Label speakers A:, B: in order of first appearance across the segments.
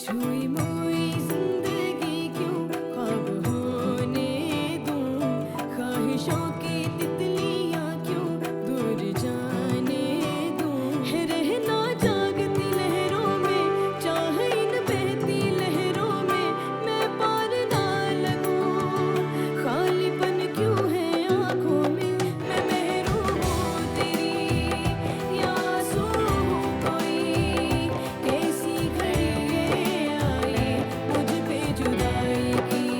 A: छुई मुई जिंदगी क्यों ख्वाब होने दूं, ख्वाहिशों की तितलियां क्यों दूर जाने दूं, है रहना जागती लहरों में, चाहे इन बहती लहरों में मैं पार ना लगूं, खालीपन क्यों है आंखों में, मैं महरूम हूँ तेरी या आंसू हूँ कोई, कैसी घड़ी आई मुझ पे जुदाई की।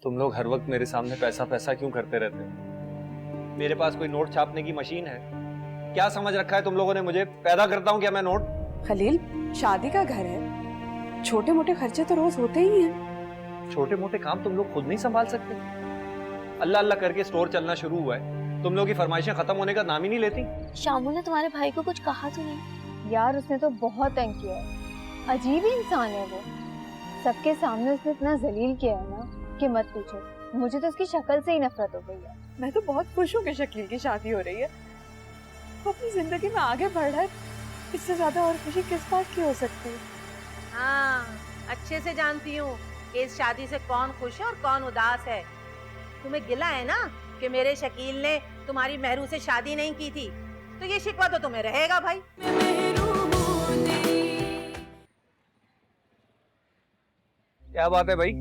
B: तुम लोग हर वक्त मेरे सामने पैसा पैसा क्यों करते रहते हो? मेरे पास कोई नोट छापने की मशीन है? क्या समझ रखा है तुम लोगों ने मुझे? पैदा करता हूँ क्या मैं नोट?
C: खलील, शादी का घर है, छोटे मोटे खर्चे तो रोज होते ही हैं।
B: छोटे मोटे काम तुम लोग खुद नहीं संभाल सकते? अल्लाह अल्लाह करके स्टोर चलना शुरू हुआ है, तुम लोग की फरमाइशें खत्म होने का नाम ही नहीं लेती।
D: शामू ने तुम्हारे भाई को कुछ कहा तो नहीं?
E: यार उसने तो बहुत तंग किया है, अजीब ही इंसान है वो। सबके सामने उसने इतना जलील किया है ना कि मत पूछो। मुझे तो उसकी शक्ल से ही नफरत हो गई है।
C: मैं तो बहुत खुश हूँ कि शकील की शादी हो रही है, वो अपनी जिंदगी में आगे बढ़ रहा है। इससे ज्यादा और खुशी किस बात की हो सकती है?
F: हाँ, अच्छे से जानती हूँ कि इस शादी से कौन खुश है और कौन उदास है। तुम्हें गिला है ना कि मेरे शकील ने तुम्हारी महरू से शादी नहीं की थी, तो ये शिकवा तो तुम्हें रहेगा भाई।
A: मैं महरूम हूँ तेरी।
B: क्या बात है भाई,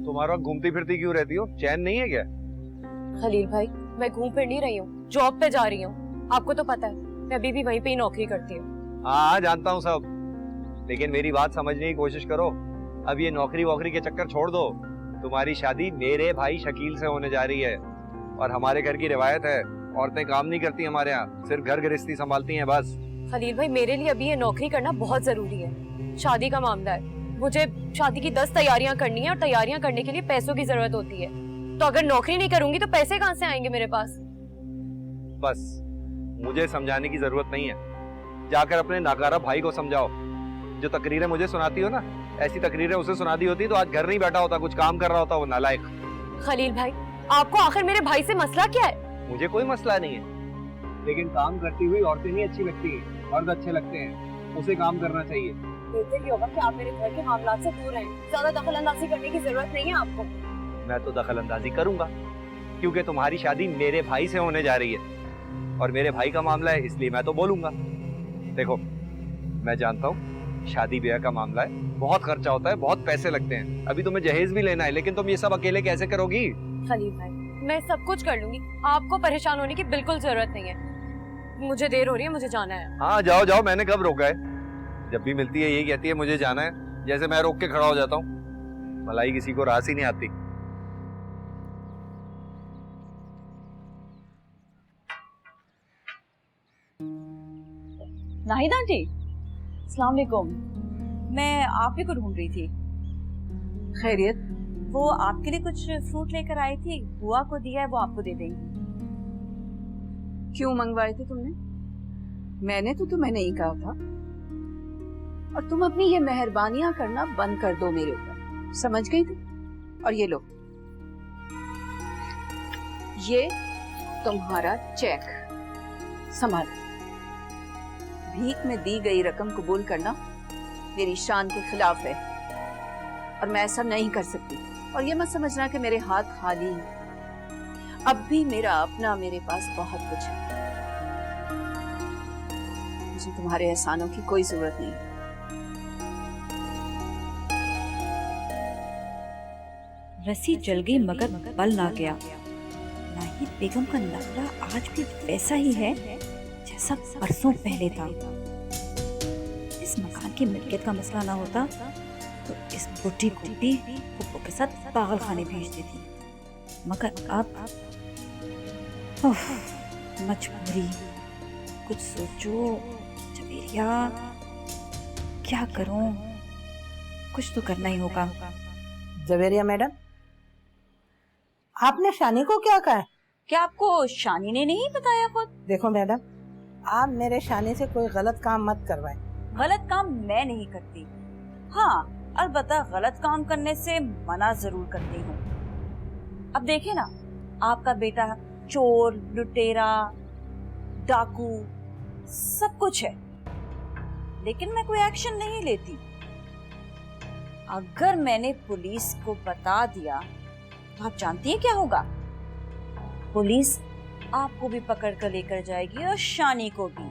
B: तुम्हारा घूमती फिरती क्यों रहती हो? चैन नहीं है क्या?
C: खलील भाई, मैं घूम फिर नहीं रही हूँ, जॉब पे जा रही हूँ। आपको तो पता है मैं अभी भी वहीं पे ही नौकरी करती हूँ।
B: हाँ जानता हूँ सब, लेकिन मेरी बात समझने की कोशिश करो। अब ये नौकरी वोकरी के चक्कर छोड़ दो। तुम्हारी शादी मेरे भाई शकील से होने जा रही है, और हमारे घर की रिवायत है, औरतें काम नहीं करती हमारे यहाँ, सिर्फ घर गृहस्थी संभालती हैं बस।
C: खलील भाई, मेरे लिए अभी ये नौकरी करना बहुत जरूरी है। शादी का मामला है, मुझे शादी की 10 तैयारियां करनी है, और तैयारियां करने के लिए पैसों की जरूरत होती है। तो अगर नौकरी नहीं करूंगी तो पैसे कहाँ से आएंगे मेरे पास?
B: बस मुझे समझाने की जरूरत नहीं है, जाकर अपने नाकारा भाई को समझाओ। जो तकरीरें मुझे सुनाती हो ना, ऐसी तकरीरें उसे सुना दी होती तो आज घर नहीं बैठा होता, कुछ काम कर रहा होता वो नालायक।
C: खलील भाई, आपको आखिर मेरे भाई से मसला क्या है?
B: मुझे कोई मसला नहीं है, लेकिन काम करती हुई औरतें नहीं अच्छी लगती हैं, मर्द अच्छे लगते हैं, उसे काम करना चाहिए।
C: बेहतर ही होगा कि आप मेरे घर के मामलात से दूर रहें। ज्यादा दखलंदाजी करने की जरूरत नहीं है आपको।
B: मैं तो दखल अंदाजी करूंगा, क्योंकि तुम्हारी शादी मेरे भाई से होने जा रही है, और मेरे भाई का मामला है, इसलिए मैं तो बोलूंगा। देखो, मैं जानता हूँ शादी ब्याह का मामला है, बहुत खर्चा होता है, बहुत पैसे लगते हैं, अभी तुम्हें जहेज भी लेना है, लेकिन तुम ये सब अकेले कैसे करोगी?
C: खलील भाई, मैं सब कुछ कर लूंगी, आपको परेशान होने की बिल्कुल जरूरत नहीं है। मुझे देर हो रही है, मुझे जाना है।
B: हाँ जाओ जाओ, मैंने कब रोका है? जब भी मिलती है यही कहती है मुझे जाना है, जैसे मैं रोक के खड़ा हो जाता हूँ। भलाई किसी को रास ही नहीं आती।
G: नाहिद आंटी, अस्सलाम वालेकुम। मैं आप ही को ढूंढ रही थी।
C: खैरियत?
G: वो आपके लिए कुछ फ्रूट लेकर आई थी, बुआ को दिया है, वो आपको दे देंगी।
C: क्यों मंगवाए थे तुमने? मैंने तो तुम्हें नहीं कहा था। और तुम अपनी ये मेहरबानियां करना बंद कर दो मेरे ऊपर, समझ गई थी? और ये लो, ये तुम्हारा चेक, संभाल। भीख में दी गई रकम कबूल करना मेरी शान के खिलाफ है, और मैं ऐसा नहीं कर सकती। और ये मत समझना कि मेरे हाथ खाली हैं। अब भी मेरा अपना मेरे पास बहुत कुछ है। मुझे तुम्हारे एहसानों की कोई जरूरत नहीं।
H: रस्सी जल गई मगर बल ना गया। नाहिद बेगम का नखरा आज भी वैसा ही है जैसा बरसों पहले था। इस मकान की मिल्कियत का मसला ना होता तो इस बुढ़ी को भी फुप्पो के साथ पागल खाने भेज देती, मगर अब मजबूरी। कुछ सोचो जवेरिया, क्या करूं? कुछ तो करना ही होगा।
I: जवेरिया मैडम, आपने शानी को क्या कहा?
G: क्या आपको शानी ने नहीं बताया खुद?
I: देखो मैडम, आप मेरे शानी से कोई गलत काम मत करवाएं।
G: गलत काम मैं नहीं करती, हाँ अलबत्ता गलत काम करने से मना जरूर करती हूँ। अब देखे ना, आपका बेटा चोर, लुटेरा, डाकू, सब कुछ है, लेकिन मैं कोई एक्शन नहीं लेती। अगर मैंने पुलिस को बता दिया तो आप जानती हैं क्या होगा? पुलिस आपको भी पकड़ कर लेकर जाएगी और शानी को भी।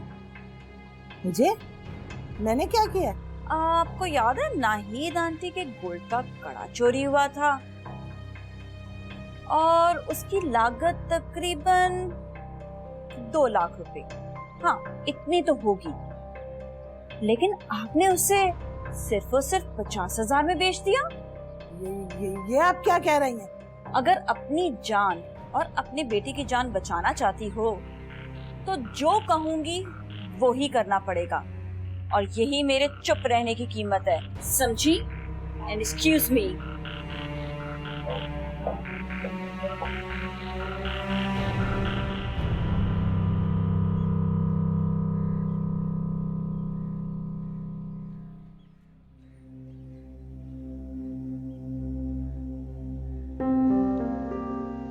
I: मुझे? मैंने क्या किया?
G: आपको याद है नाहिद आंटी के गोल्ड का कड़ा चोरी हुआ था और उसकी लागत तकरीबन 2 लाख रुपए। हाँ, इतनी तो होगी, लेकिन आपने उसे सिर्फ और सिर्फ 50,000 में बेच दिया।
I: ये आप क्या कह रही हैं?
G: अगर अपनी जान और अपनी बेटी की जान बचाना चाहती हो तो जो कहूंगी वो ही करना पड़ेगा, और यही मेरे चुप रहने की कीमत है, समझी? And excuse me.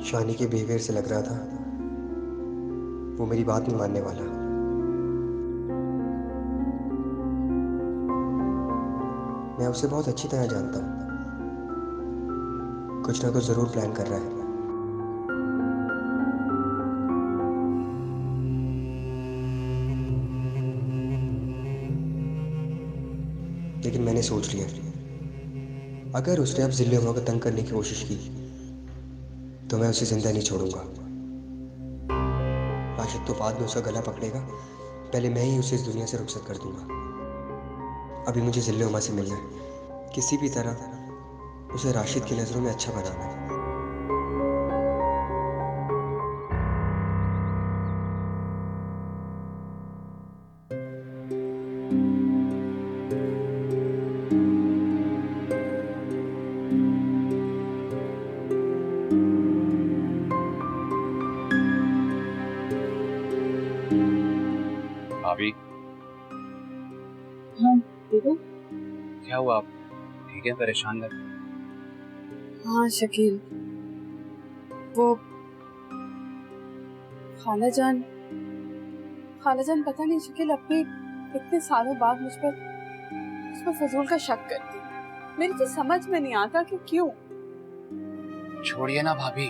J: शानी के बिहेवियर से लग रहा था वो मेरी बात नहीं मानने वाला। मैं उसे बहुत अच्छी तरह जानता हूँ, कुछ ना कुछ जरूर प्लान कर रहा है। लेकिन मैंने सोच लिया, अगर उसने अब जिले को तंग करने की कोशिश की तो मैं उसे जिंदा नहीं छोड़ूंगा। राशिद तो बाद में उसका गला पकड़ेगा, पहले मैं ही उसे इस दुनिया से रुखसत कर दूंगा। अभी मुझे जिले उमा से मिलना है, किसी भी तरह उसे राशिद की नजरों में अच्छा बनाना है।
B: भाभी,
C: हाँ बेगम।
B: क्या हुआ? आप ठीक है? परेशान लग।
C: हाँ शकील, वो खाला जान पता नहीं शकील अपने इतने सालों बाद मुझ पर फजूल का शक करती। मेरी तो समझ में नहीं आता कि क्यों।
K: छोड़िए ना भाभी,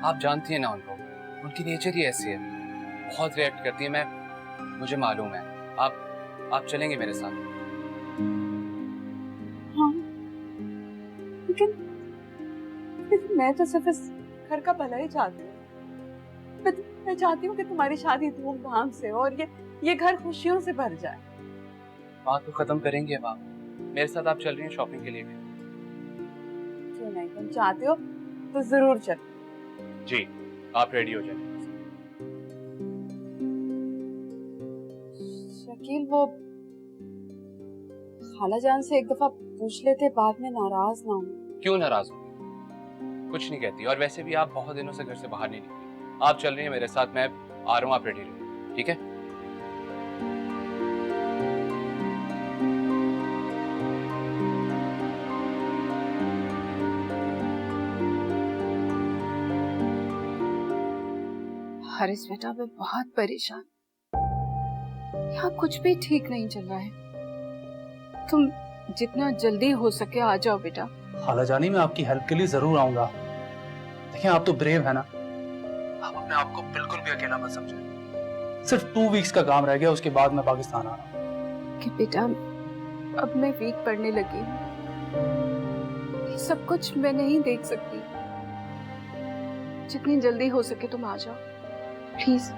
K: आप जानती है ना उनको, उनकी नेचर ही ऐसी है, बहुत रिएक्ट करती है। मुझे मालूम है। आप चलेंगे मेरे साथ?
C: हाँ, लेकिन मैं तो सिर्फ इस घर का भला ही चाहती हूँ। मैं चाहती हूँ कि तुम्हारी शादी धूमधाम से और ये घर खुशियों से भर जाए।
K: बात तो खत्म करेंगे अब। आप मेरे साथ आप चल रही हैं शॉपिंग के लिए भी?
C: क्यों नहीं, तुम चाहते हो तो जरूर चल।
K: जी, आप रेडी हो जाए।
C: शकील, वो खाला जान से एक दफा पूछ लेते, बाद में नाराज ना हो।
K: क्यों नाराज हो? कुछ नहीं कहती, और वैसे भी आप बहुत दिनों से घर से बाहर नहीं निकली। आप चल रही हैं मेरे साथ, मैं आ रहा हूँ, आप रेडी रहिए, ठीक है?
C: हरीश बेटा, मैं बहुत परेशान, यहाँ कुछ भी ठीक नहीं चल रहा है। तुम जितना जल्दी हो सके आ जाओ बेटा।
L: खाला जानी, मैं आपकी हेल्प के लिए जरूर आऊंगा। देखिए, आप तो ब्रेव है ना, आप अपने आप को बिल्कुल भी अकेला मत समझें। सिर्फ 2 वीक्स का काम रह गया, उसके बाद मैं पाकिस्तान आ रहा हूँ।
C: कि बेटा, अब मैं वीक पड़ने लगी हूँ, ये सब कुछ मैं नहीं देख सकती। जितनी जल्दी हो सके तुम आ जाओ प्लीज।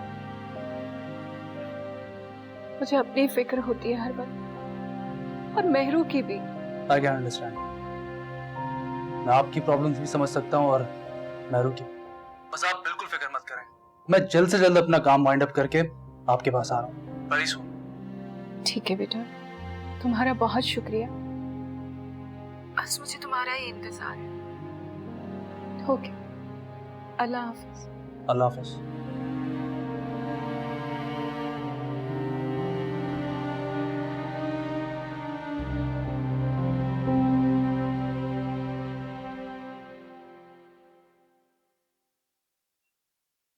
C: मुझे अपनी फिक्र होती है हर वक्त, और मेहरू की भी।
L: I can understand. मैं आपकी प्रॉब्लम्स भी समझ सकता हूँ और मेहरू की। बस आप बिल्कुल फिक्र मत करें, मैं जल्द से जल्द अपना काम वाइंड अप करके आपके पास आ रहा हूँ। Very soon.
C: ठीक है बेटा, तुम्हारा बहुत शुक्रिया। बस मुझे तुम्हारा ही इंतजार है। ओके, अल्लाह हाफिज।
L: अल्लाह हाफिज।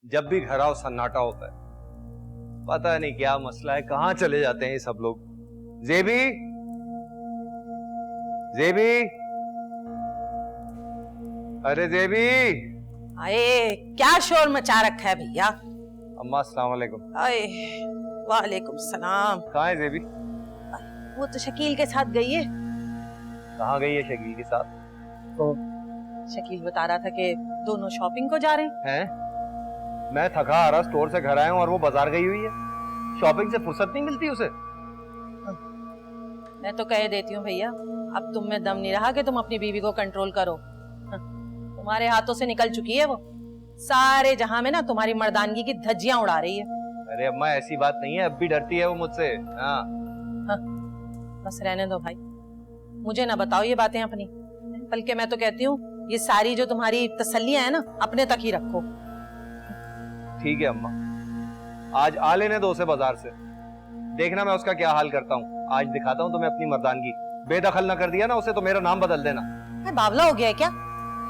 B: जब भी घर आओ सन्नाटा होता है। पता नहीं क्या मसला है, कहाँ चले जाते हैं ये सब लोग। जेबी, जेबी, अरे जेबी।
F: अरे क्या शोर मचा रखा है भैया।
B: अम्मा अस्सलाम वालेकुम।
F: अरे वालेकुम सलाम।
B: कहाँ है जेबी?
F: वो तो शकील के साथ गई है।
B: कहाँ गई है शकील के साथ?
F: तो शकील बता रहा था कि दोनों शॉपिंग को जा रहे
B: हैं। मैं थका आ रहा स्टोर से घर आया हूँ और वो बाजार गई हुई है। शॉपिंग से फुर्सत नहीं मिलती उसे।
F: मैं तो कह देती हूँ भैया, अब तुम में दम नहीं रहा कि तुम अपनी बीवी को कंट्रोल करो। तुम्हारे हाथों से निकल चुकी है वो। सारे जहां में ना तुम्हारी मर्दानगी की धज्जियां उड़ा रही है।
B: अरे अम्मा ऐसी बात नहीं है, अब भी डरती है वो मुझसे। हाँ
F: बस रहने दो भाई, मुझे ना बताओ ये बातें अपनी। बल्कि मैं तो कहती हूँ ये सारी जो तुम्हारी तसल्लियां है ना, अपने तक ही रखो।
B: ठीक है अम्मा, आज आ लेने दो उसे बाजार से, देखना मैं उसका क्या हाल करता हूँ। आज दिखाता हूँ तुम्हें अपनी मर्दानगी। बेदखल ना कर दिया ना उसे तो मेरा नाम बदल देना।
F: बावला हो गया है क्या?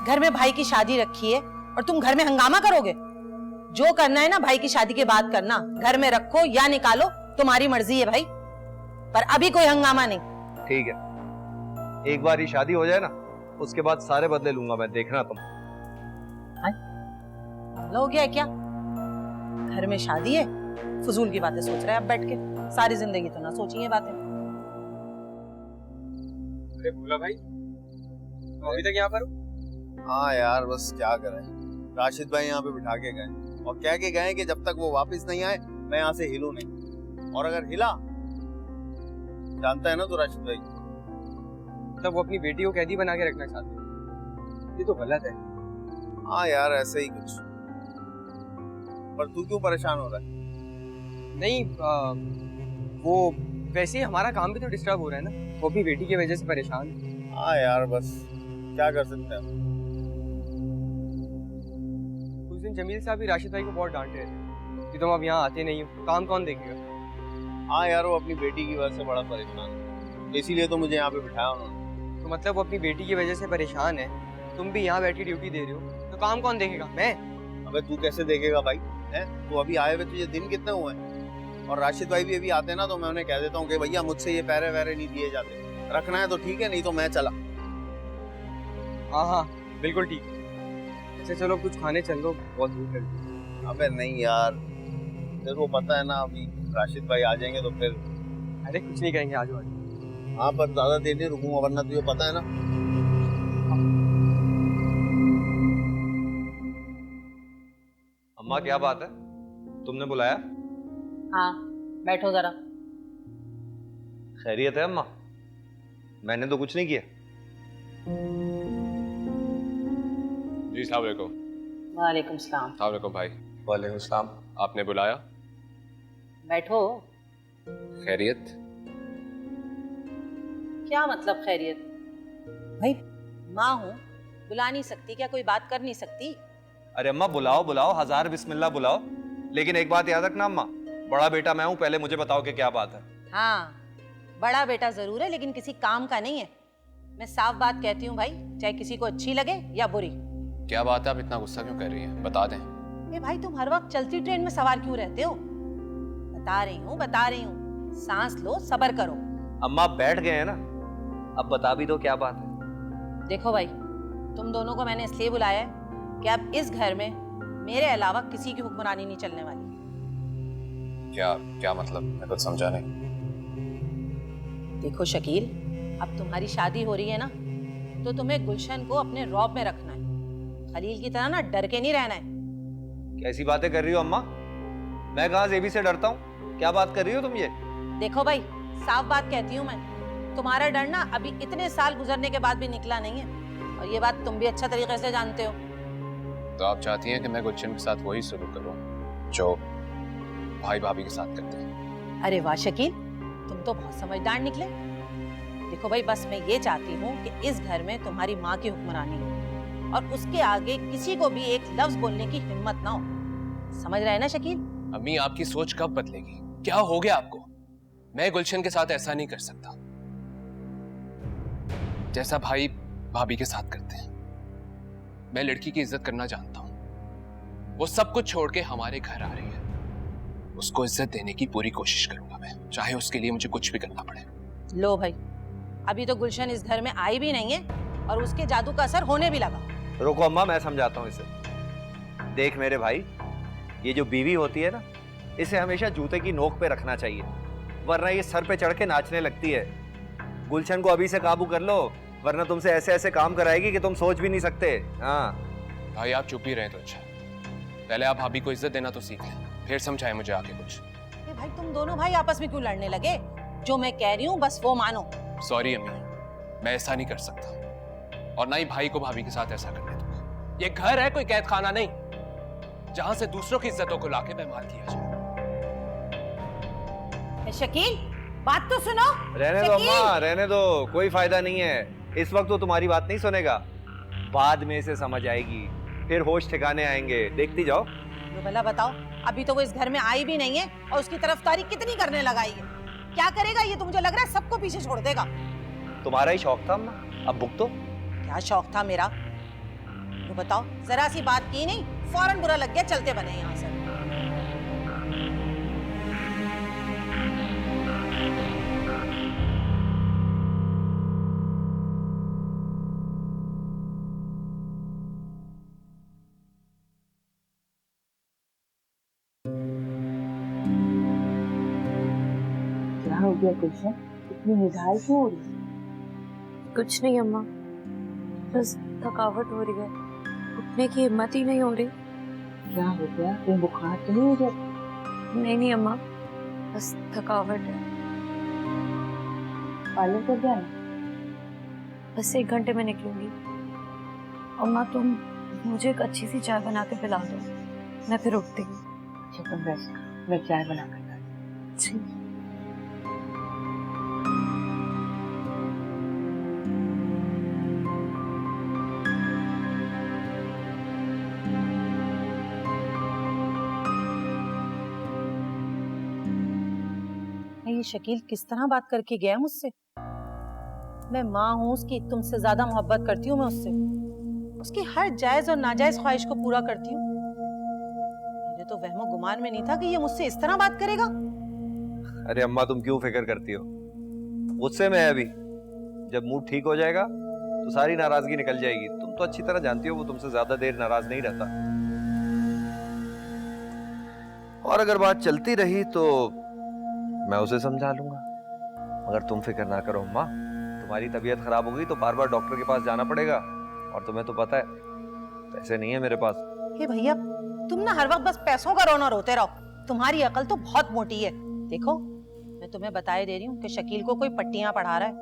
F: घर में भाई की शादी रखी है और तुम घर में हंगामा करोगे? जो करना है ना भाई की शादी के बाद करना, घर में रखो या निकालो, तुम्हारी मर्जी है भाई, पर अभी कोई हंगामा नहीं।
B: ठीक है, एक बार ही शादी हो जाए ना, उसके बाद सारे बदले लूंगा मैं, देखना तुम।
F: बावला हो गया है क्या? घर में शादी है, फजूल की बातें सोच रहे हैं अब बैठ के। सारी जिंदगी तो ना सोची ये बातें।
M: अरे भोला भाई, तुम अभी तक यहाँ पर हो?
N: हाँ यार, बस क्या करें, राशिद भाई यहाँ पे बिठा के गए और कह के गए कि जब तक वो वापस नहीं आए मैं यहाँ से हिलूं नहीं, और अगर हिला, जानता है ना तो राशिद भाई,
M: तब वो अपनी बेटी को कैदी बना के रखना चाहते हैं। ये तो गलत है।
N: हाँ यार, ऐसे ही कुछ। पर तू क्यों परेशान हो रहा है?
M: नहीं वो वैसे ही हमारा काम भी तो डिस्टर्ब हो रहा है ना, वो अपनी बेटी की वजह से परेशान है।
N: हाँ यार, बस क्या कर सकते हैं।
M: उस दिन जमील साहब भी राशिद भाई को बहुत डांट रहे थे कि तुम अब यहाँ आते नहीं हो, काम कौन देखेगा।
N: हाँ यार, वो अपनी बेटी की वजह से बड़ा परेशान है, इसीलिए तो मुझे यहाँ पे बिठाया उन्होंने।
M: तो मतलब वो अपनी बेटी की वजह से परेशान है, तुम भी यहाँ बैठी ड्यूटी दे रहे हो, तो काम कौन देखेगा? मैं?
N: अबे तू कैसे देखेगा भाई, है? तो अभी आए हुए तुझे दिन कितने हुए हैं? और राशिद भाई भी अभी आते ना तो मैं उन्हें कह देता हूँ कि भैया मुझसे ये पैरे वैरे नहीं दिए जाते, रखना है तो ठीक है, नहीं तो मैं चला।
M: हाँ हाँ बिल्कुल ठीक है। अच्छा चलो कुछ खाने चल लो, बहुत भूख लगी।
N: अबे नहीं यार, तेरे को पता है ना अभी राशिद भाई आ जाएंगे तो फिर।
M: अरे कुछ नहीं करेंगे, आज आज।
N: हाँ पर ज्यादा देर नहीं रुकूंगा, वरना तुझे पता है ना।
B: अम्मा क्या बात है, तुमने बुलाया?
F: हाँ बैठो जरा।
B: खैरियत है अम्मा? मैंने तो कुछ नहीं किया।
K: जी अस्सलाम वालेकुम।
F: वालेकुम सलाम।
K: अस्सलाम वालेकुम भाई।
B: वालेकुम सलाम।
K: आपने बुलाया?
F: बैठो।
K: खैरियत?
F: क्या मतलब खैरियत? भाई माँ हूँ, बुला नहीं सकती क्या? कोई बात कर नहीं सकती?
B: अरे अम्मा बुलाओ बुलाओ, हजार बिस्मिल्लाह बुलाओ, लेकिन एक बात याद रखना अम्मा, बड़ा बेटा मैं हूँ, पहले मुझे बताओ कि क्या बात है।
F: हाँ बड़ा बेटा जरूर है, लेकिन किसी काम का नहीं है। मैं साफ बात कहती हूँ भाई, चाहे किसी को अच्छी लगे या बुरी।
K: क्या बात है, आप इतना गुस्सा क्यों कर रही हैं? बता दें।
F: ए भाई तुम हर वक्त चलती ट्रेन में सवार क्यों रहते हो? बता रही हूँ, सांस लो, सब्र करो।
B: अम्मा बैठ गए हैं ना, अब बता भी दो क्या बात है।
F: देखो भाई, तुम दोनों को मैंने इसलिए बुलाया है कि अब इस घर में मेरे अलावा किसी की हुक्मरानी नहीं चलने वाली।
K: क्या क्या मतलब? मैं कुछ समझा नहीं।
F: देखो शकील, अब तुम्हारी शादी हो रही है ना, तो तुम्हें गुलशन को अपने रौब में रखना है, खलील की तरह ना डर के नहीं रहना है।
B: कैसी बातें कर रही हो अम्मा? मैं कहाँ जेबी से डरता हूँ? क्या बात कर रही हो तुम ये?
F: देखो भाई, साफ बात कहती हूँ मैं, तुम्हारा डर ना अभी इतने साल गुजरने के बाद भी निकला नहीं है, और ये बात तुम भी अच्छा तरीके से जानते हो।
K: तो आप चाहती हैं कि मैं गुलशन के साथ वही शुरू करूं जो भाई भाभी के साथ करते हैं?
F: अरे वाह शकील, तुम तो बहुत समझदार निकले। देखो भाई, बस मैं ये चाहती हूँ कि इस घर में तुम्हारी माँ की हुक्मरानी हो और उसके आगे किसी को भी एक लफ्ज बोलने की हिम्मत ना हो। समझ रहे हैं ना शकील?
K: अम्मी आपकी सोच कब बदलेगी? क्या हो गया आपको? मैं गुलशन के साथ ऐसा नहीं कर सकता जैसा भाई भाभी के साथ करते हैं। मैं लड़की की इज्जत करना जानता हूं। वो सब कुछ छोड़ के हमारे घर आ रही है, उसको इज्जत देने की पूरी कोशिश करूंगा मैं, चाहे उसके लिए मुझे कुछ भी करना पड़े।
F: लो भाई, अभी तो गुलशन इस घर में आई भी नहीं है और उसके जादू का असर होने भी लगा।
B: रोको अम्मा, मैं समझाता हूँ इसे। देख मेरे भाई, ये जो बीवी होती है ना, इसे हमेशा जूते की नोक पे रखना चाहिए, वरना ये सर पे चढ़ के नाचने लगती है। गुलशन को अभी से काबू कर लो, वरना तुमसे ऐसे ऐसे काम कराएगी कि तुम सोच भी नहीं सकते। हाँ
K: भाई आप चुप ही रहे तो अच्छा। पहले आप भाभी को इज्जत देना तो सीख लें, फिर समझाएं मुझे आगे कुछ।
F: भाई तुम दोनों भाई आपस में क्यों लड़ने लगे? जो मैं कह रही हूँ बस वो मानो।
K: सॉरी अम्मी, मैं ऐसा नहीं कर सकता, और ना ही भाई को भाभी के साथ ऐसा करने दूंगा। ये घर है, कोई कैद खाना नहीं, जहां से दूसरों की इज्जतों को लाके बेईमान किया जाए।
F: शकील, बात तो सुनो।
B: रहने दो अम्मा, रहने दो, कोई फायदा नहीं है। इस वक्त वो तुम्हारी बात नहीं सुनेगा, बाद में इसे समझ आएगी, फिर होश ठिकाने आएंगे, देखती जाओ।
F: तो भला बताओ, अभी तो वो इस घर में आई भी नहीं है और उसकी तरफदारी कितनी करने लगाई है। क्या करेगा ये तो मुझे लग रहा है सबको पीछे छोड़ देगा।
B: तुम्हारा ही शौक था अम्मा, अब भुगतो।
F: क्या शौक था मेरा? तो बताओ, जरा सी बात की नहीं, फौरन बुरा लग गया, चलते बने यहाँ से।
O: क्या हो गया गुलशन, इतनी निढाल क्यों हो रही?
D: कुछ नहीं अम्मा, बस थकावट हो रही है, उठने की हिम्मत ही नहीं हो रही।
O: क्या हो गया, कहीं बुखार तो नहीं हो गया?
D: नहीं नहीं अम्मा, बस थकावट है।
O: पार्लर कर जाए?
D: बस 1 घंटे में निकलूंगी। अम्मा तुम मुझे एक अच्छी सी चाय बना के पिला दो, मैं फिर उठती हूँ।
O: अच्छा तुम रेस्ट करो, मैं चाय बना कर लाती हूँ।
F: ये शकील किस तरह बात करके गया मुझसे? मैं माँ हूँ उसकी, तुमसे ज्यादा मोहब्बत करती हूँ मैं उससे, उसकी हर जायज और नाजायज ख्वाहिश को पूरा करती हूँ। मुझे तो वहमो गुमान में नहीं था कि ये मुझसे इस तरह बात करेगा।
B: अरे अम्मा तुम क्यों फिक्र करती हो, गुस्से में है अभी, जब मूड ठीक हो जाएगा तो सारी नाराजगी निकल जाएगी। तुम तो अच्छी तरह जानती हो वो तुमसे ज्यादा देर नाराज नहीं रहता, और अगर बात चलती रही तो मैं उसे समझा लूंगा। मगर तुम फिक्र ना करो अम्मा, तुम्हारी तबीयत खराब हो गई तो बार बार डॉक्टर के पास जाना पड़ेगा, और तुम्हें तो पता है पैसे नहीं है मेरे पास।
F: हे भैया, तुम ना हर वक्त बस पैसों का रोना रोते रहो, तुम्हारी अकल तो बहुत मोटी है। देखो मैं तुम्हें बताए दे रही हूँ कि शकील को कोई पट्टियां पढ़ा रहा है,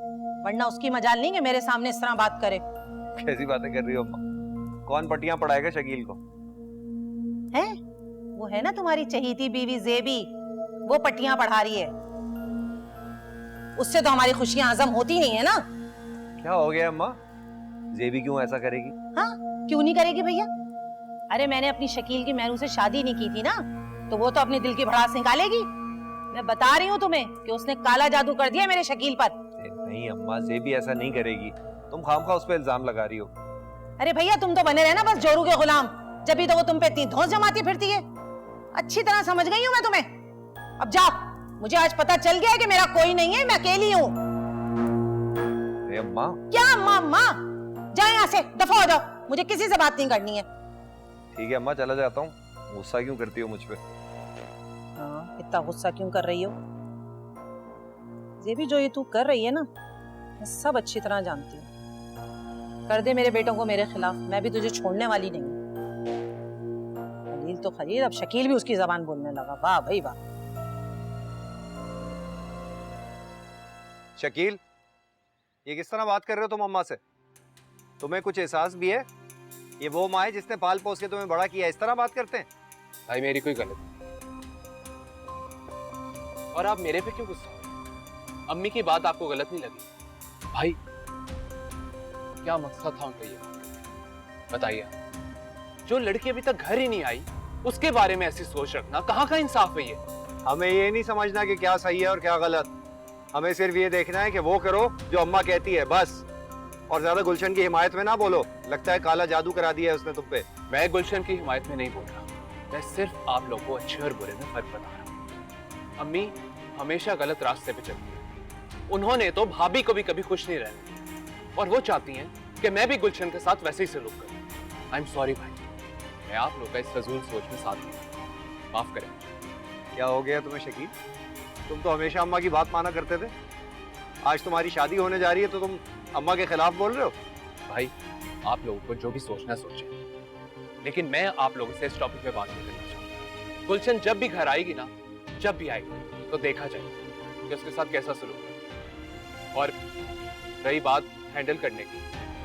F: वरना उसकी मजाल नहीं है मेरे सामने इस तरह बात करे।
B: कैसी बातें कर रही हो अम्मा, कौन पट्टियां पढ़ाएगा शकील को?
F: है वो है ना तुम्हारी चहीती बीवी जेबी, वो पट्टियां पढ़ा रही है। उससे तो हमारी खुशियां हजम होती नहीं है ना।
B: क्या हो गया अम्मा, जेबी क्यों ऐसा करेगी?
F: हाँ क्यों नहीं करेगी भैया? अरे मैंने अपनी शकील की महरू से शादी नहीं की थी ना, तो वो तो अपने दिल की भड़ास निकालेगी। मैं बता रही हूँ तुम्हें कि उसने काला जादू कर दिया मेरे शकील पर।
B: नहीं अम्मा, जेबी ऐसा नहीं करेगी, तुम खामखा उस पर इल्जाम लगा रही हो।
F: अरे भैया तुम तो बने रहे ना बस जोरू के गुलाम, जब भी तो वो तुम पे इतनी धौंस जमाती फिरती है। अच्छी तरह समझ गई हूँ मैं तुम्हें। अब जाओ, मुझे आज पता चल गया है कि मेरा कोई नहीं है, मैं अकेली हूँ।
B: अम्मा
F: क्या अम्मा अम्मा, जाओ यहाँ से, दफा हो जाओ, मुझे किसी से बात नहीं करनी है।
B: ठीक है अम्मा, चला जाता हूँ। गुस्सा क्यों करती हो मुझ पे?
F: हाँ इतना गुस्सा क्यों कर रही हो? ये भी जो ये तू कर रही है ना, मैं सब अच्छी तरह जानती हूँ। कर दे मेरे बेटों को मेरे खिलाफ, मैं भी तुझे छोड़ने वाली नहीं हूँ। खलील तो खलील, अब शकील भी उसकी जबान बोलने लगा। वाह भाई वाह।
B: शकील, ये किस तरह बात कर रहे हो तुम अम्मा से? तुम्हें कुछ एहसास भी है? ये वो माँ है जिसने पाल पोस के तुम्हें बड़ा किया, इस तरह बात करते हैं?
K: भाई मेरी कोई गलती नहीं, और आप मेरे पे क्यों गुस्सा हो रहे हैं? अम्मी की बात आपको गलत नहीं लगी? भाई क्या मकसद था उनका ये बताइए। जो लड़की अभी तक घर ही नहीं आई उसके बारे में ऐसी सोच रखना कहाँ का इंसाफ है ये?
B: हमें ये नहीं समझना कि क्या सही है और क्या गलत, हमें सिर्फ ये देखना है कि वो करो जो अम्मा कहती है बस। और ज्यादा गुलशन की हिमायत में ना बोलो, लगता है काला जादू करा दिया है उसने तुम पे।
K: मैं गुलशन की हिमायत में नहीं बोल रहा, मैं सिर्फ आप लोगों को अच्छे और बुरे में फर्क बता रहा हूँ। अम्मी हमेशा गलत रास्ते पे चलती है। उन्होंने तो भाभी को भी कभी खुश नहीं रहने दिया और वो चाहती हैं कि मैं भी गुलशन के साथ वैसे ही सलूक करूं। आई एम सॉरी भाई, मैं आप लोग का इस फजूल सोच में साथ नहीं, माफ करें।
B: क्या हो गया तुम्हें शकील? तुम तो हमेशा अम्मा की बात माना करते थे, आज तुम्हारी शादी होने जा रही है तो तुम अम्मा के खिलाफ बोल रहे हो?
K: भाई आप लोगों को जो भी सोचना सोचे, लेकिन मैं आप लोगों से इस टॉपिक पे बात नहीं करना चाहता। गुलशन जब भी घर आएगी ना, जब भी आएगी तो देखा जाएगा कि उसके साथ कैसा सलूक है। और रही बात हैंडल करने की,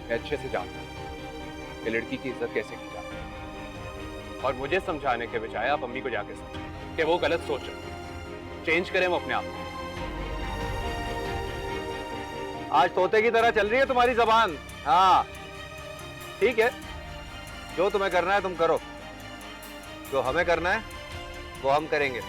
K: मैं अच्छे से जानता हूँ कि लड़की की इज्जत कैसे की जाती है। और मुझे समझाने के बजाय आप अम्मी को जाके समझाएं कि वो गलत सोच रहे हैं, चेंज करें वो अपने आप को।
B: आज तोते की तरह चल रही है तुम्हारी जबान। हाँ ठीक है, जो तुम्हें करना है तुम करो, जो हमें करना है वो हम करेंगे।